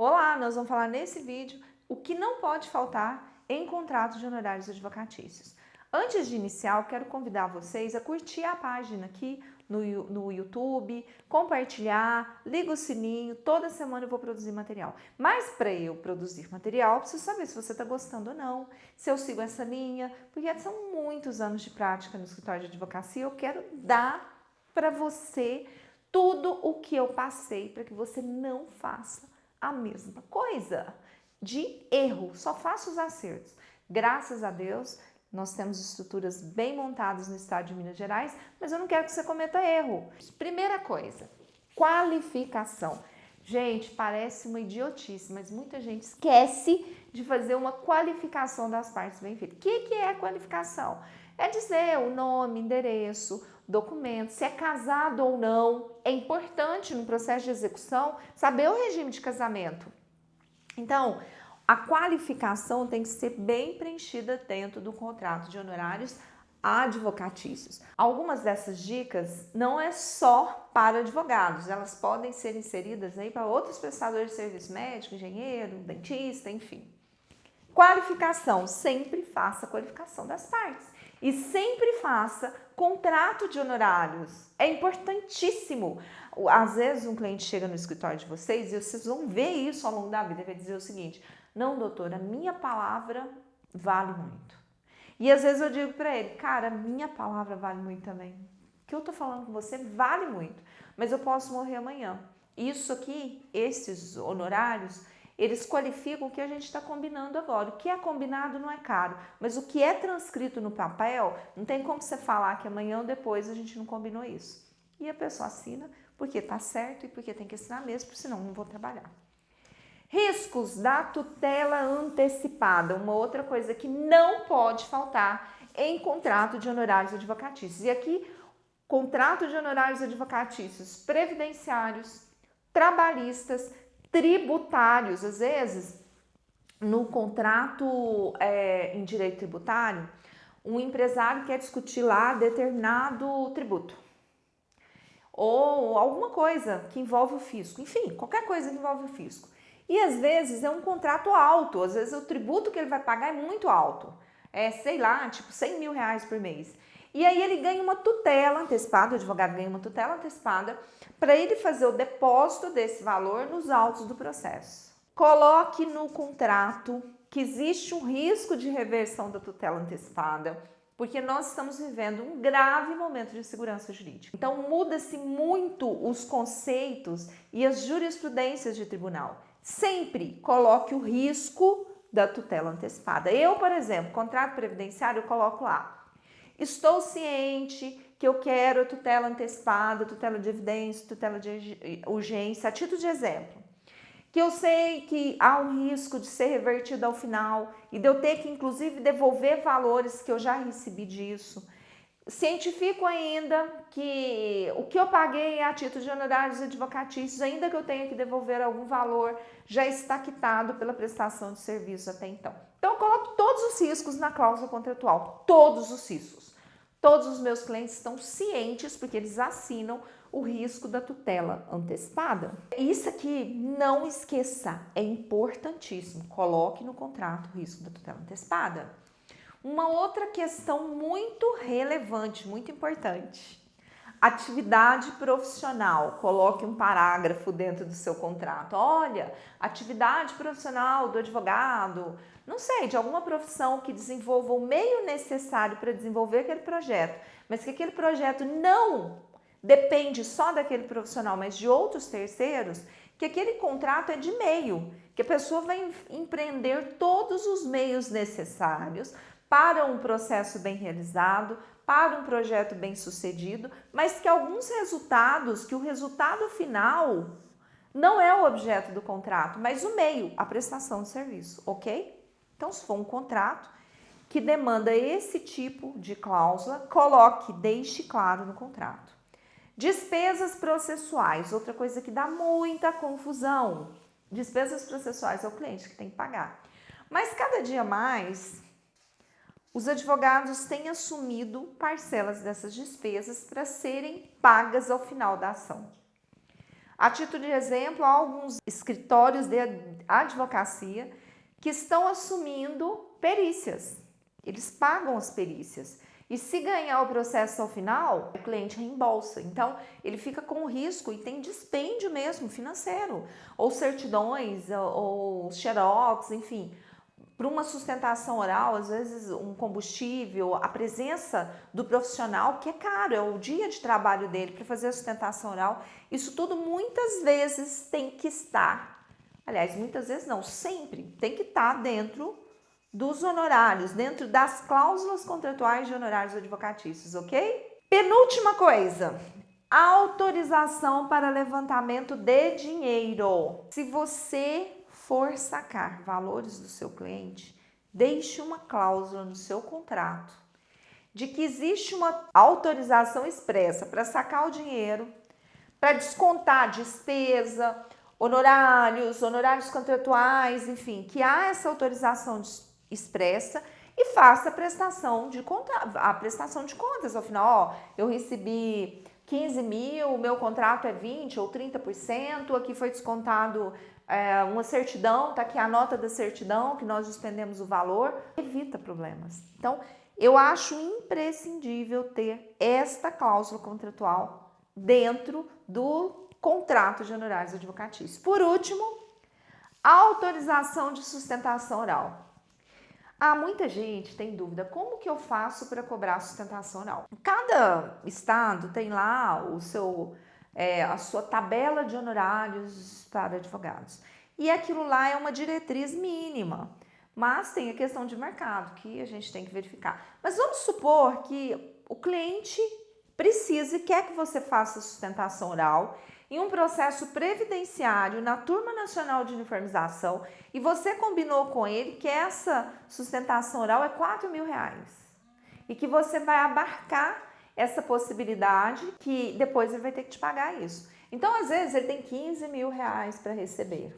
Olá, nós vamos falar nesse vídeo o que não pode faltar em contratos de honorários advocatícios. Antes de iniciar, eu quero convidar vocês a curtir a página aqui no YouTube, compartilhar, liga o sininho, toda semana eu vou produzir material. Mas para eu produzir material, eu preciso saber se você está gostando ou não, se eu sigo essa linha, porque são muitos anos de prática no escritório de advocacia, eu quero dar para você tudo o que eu passei para que você não faça a mesma coisa de erro, só faça os acertos. Graças a Deus, nós temos estruturas bem montadas no estado de Minas Gerais, mas eu não quero que você cometa erro. Primeira coisa, qualificação. Gente, parece uma idiotice, mas muita gente esquece de fazer uma qualificação das partes bem feitas. O que é qualificação? É dizer o nome, endereço, documento, se é casado ou não. É importante no processo de execução saber o regime de casamento. Então, a qualificação tem que ser bem preenchida dentro do contrato de honorários advocatícios. Algumas dessas dicas não é só para advogados, elas podem ser inseridas aí para outros prestadores de serviço médico, engenheiro, dentista, enfim. Qualificação, sempre faça a qualificação das partes e sempre faça contrato de honorários. É importantíssimo. Às vezes um cliente chega no escritório de vocês e vocês vão ver isso ao longo da vida, vai dizer o seguinte: não, doutora, minha palavra vale muito. E às vezes eu digo para ele, cara, minha palavra vale muito também. O que eu tô falando com você vale muito, mas eu posso morrer amanhã. Isso aqui, esses honorários, eles qualificam o que a gente está combinando agora. O que é combinado não é caro, mas o que é transcrito no papel, não tem como você falar que amanhã ou depois a gente não combinou isso. E a pessoa assina porque está certo e porque tem que assinar mesmo, porque senão não vou trabalhar. Riscos da tutela antecipada, uma outra coisa que não pode faltar em contrato de honorários advocatícios. E aqui, contrato de honorários advocatícios previdenciários, trabalhistas, tributários. Às vezes, no contrato em direito tributário, um empresário quer discutir lá determinado tributo ou alguma coisa que envolve o fisco, enfim, qualquer coisa que envolve o fisco. E às vezes é um contrato alto, às vezes o tributo que ele vai pagar é muito alto, sei lá, tipo 100 mil reais por mês. E aí ele ganha uma tutela antecipada, o advogado ganha uma tutela antecipada para ele fazer o depósito desse valor nos autos do processo. Coloque no contrato que existe um risco de reversão da tutela antecipada, porque nós estamos vivendo um grave momento de insegurança jurídica. Então muda-se muito os conceitos e as jurisprudências de tribunal. Sempre coloque o risco da tutela antecipada. Eu, por exemplo, contrato previdenciário, eu coloco lá: estou ciente que eu quero tutela antecipada, tutela de evidência, tutela de urgência, a título de exemplo. Que eu sei que há um risco de ser revertido ao final e de eu ter que, inclusive, devolver valores que eu já recebi disso. Cientifico ainda que o que eu paguei a título de honorários advocatícios, ainda que eu tenha que devolver algum valor, já está quitado pela prestação de serviço até então. Então, eu coloco todos os riscos na cláusula contratual, todos os riscos. Todos os meus clientes estão cientes, porque eles assinam o risco da tutela antecipada. Isso aqui, não esqueça, é importantíssimo. Coloque no contrato o risco da tutela antecipada. Uma outra questão muito relevante, muito importante: atividade profissional. Coloque um parágrafo dentro do seu contrato. Olha, atividade profissional do advogado, não sei, de alguma profissão que desenvolva o meio necessário para desenvolver aquele projeto, mas que aquele projeto não depende só daquele profissional, mas de outros terceiros, que aquele contrato é de meio, que a pessoa vai empreender todos os meios necessários para um processo bem realizado, para um projeto bem sucedido, mas que alguns resultados, que o resultado final não é o objeto do contrato, mas o meio, a prestação de serviço, ok? Então, se for um contrato que demanda esse tipo de cláusula, coloque, deixe claro no contrato. Despesas processuais, outra coisa que dá muita confusão. Despesas processuais é o cliente que tem que pagar. Mas cada dia mais, os advogados têm assumido parcelas dessas despesas para serem pagas ao final da ação. A título de exemplo, há alguns escritórios de advocacia que estão assumindo perícias. Eles pagam as perícias. E se ganhar o processo ao final, o cliente reembolsa. Então, ele fica com risco e tem dispêndio mesmo financeiro. Ou certidões, ou xerox, enfim. Para uma sustentação oral, às vezes um combustível, a presença do profissional, que é caro, é o dia de trabalho dele para fazer a sustentação oral, isso tudo muitas vezes tem que estar, aliás, muitas vezes não, sempre tem que estar dentro dos honorários, dentro das cláusulas contratuais de honorários advocatícios, ok? Penúltima coisa, autorização para levantamento de dinheiro. Se você for sacar valores do seu cliente, deixe uma cláusula no seu contrato de que existe uma autorização expressa para sacar o dinheiro, para descontar despesa, honorários contratuais, enfim, que há essa autorização expressa e faça a prestação de contas. Afinal, eu recebi 15 mil, o meu contrato é 20% ou 30%, aqui foi descontado uma certidão, tá aqui a nota da certidão, que nós suspendemos o valor, evita problemas. Então, eu acho imprescindível ter esta cláusula contratual dentro do contrato de honorários advocatícios. Por último, autorização de sustentação oral. Muita gente tem dúvida, como que eu faço para cobrar a sustentação oral? Cada estado tem lá a sua tabela de honorários para advogados. E aquilo lá é uma diretriz mínima, mas tem a questão de mercado que a gente tem que verificar. Mas vamos supor que o cliente precisa e quer que você faça sustentação oral em um processo previdenciário na Turma Nacional de Uniformização e você combinou com ele que essa sustentação oral é R$4.000 e que você vai abarcar essa possibilidade que depois ele vai ter que te pagar isso. Então, às vezes, ele tem R$15.000 para receber,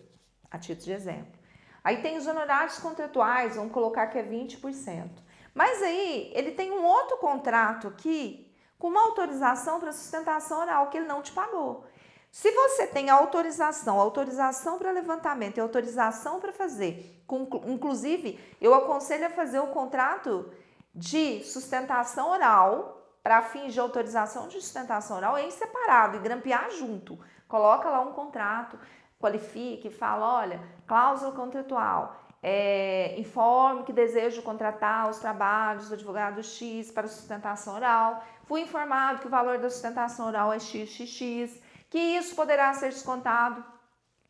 a título de exemplo. Aí tem os honorários contratuais, vamos colocar que é 20%. Mas aí, ele tem um outro contrato aqui com uma autorização para sustentação oral que ele não te pagou. Se você tem autorização para levantamento e autorização para fazer, inclusive, eu aconselho a fazer o contrato de sustentação oral para fins de autorização de sustentação oral em separado e grampear junto. Coloca lá um contrato, qualifique, fala, olha, cláusula contratual, informe que desejo contratar os trabalhos do advogado X para sustentação oral. Fui informado que o valor da sustentação oral é XXX, que isso poderá ser descontado.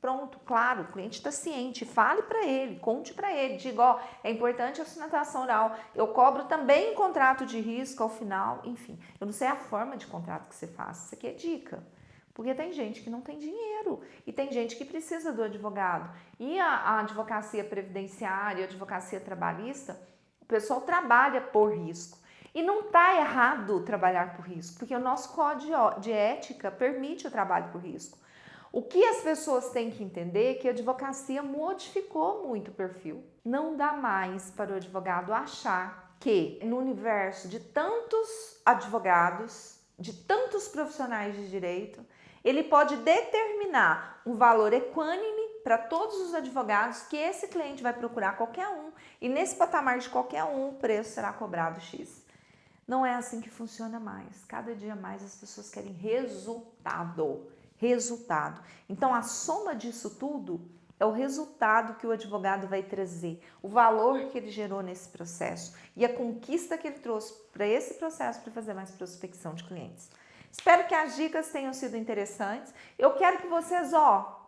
Pronto, claro, o cliente está ciente, fale para ele, conte para ele, diga, ó, é importante a sustentação oral, eu cobro também contrato de risco ao final, enfim, eu não sei a forma de contrato que você faz, isso aqui é dica, porque tem gente que não tem dinheiro e tem gente que precisa do advogado. E a advocacia previdenciária, a advocacia trabalhista, o pessoal trabalha por risco. E não está errado trabalhar por risco, porque o nosso código de ética permite o trabalho por risco. O que as pessoas têm que entender é que a advocacia modificou muito o perfil. Não dá mais para o advogado achar que no universo de tantos advogados, de tantos profissionais de direito, ele pode determinar um valor equânime para todos os advogados que esse cliente vai procurar qualquer um e nesse patamar de qualquer um o preço será cobrado X. Não é assim que funciona mais. Cada dia mais as pessoas querem resultado. Então, a soma disso tudo é o resultado que o advogado vai trazer, o valor que ele gerou nesse processo e a conquista que ele trouxe para esse processo para fazer mais prospecção de clientes. Espero que as dicas tenham sido interessantes. Eu quero que vocês,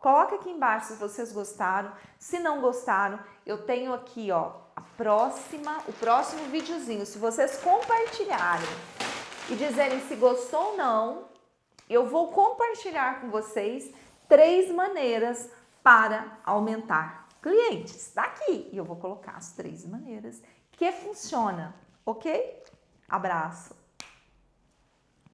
coloquem aqui embaixo se vocês gostaram. Se não gostaram, eu tenho aqui, o próximo videozinho. Se vocês compartilharem e dizerem se gostou ou não, eu vou compartilhar com vocês 3 maneiras para aumentar clientes. Daqui, e eu vou colocar as 3 maneiras que funciona, ok? Abraço!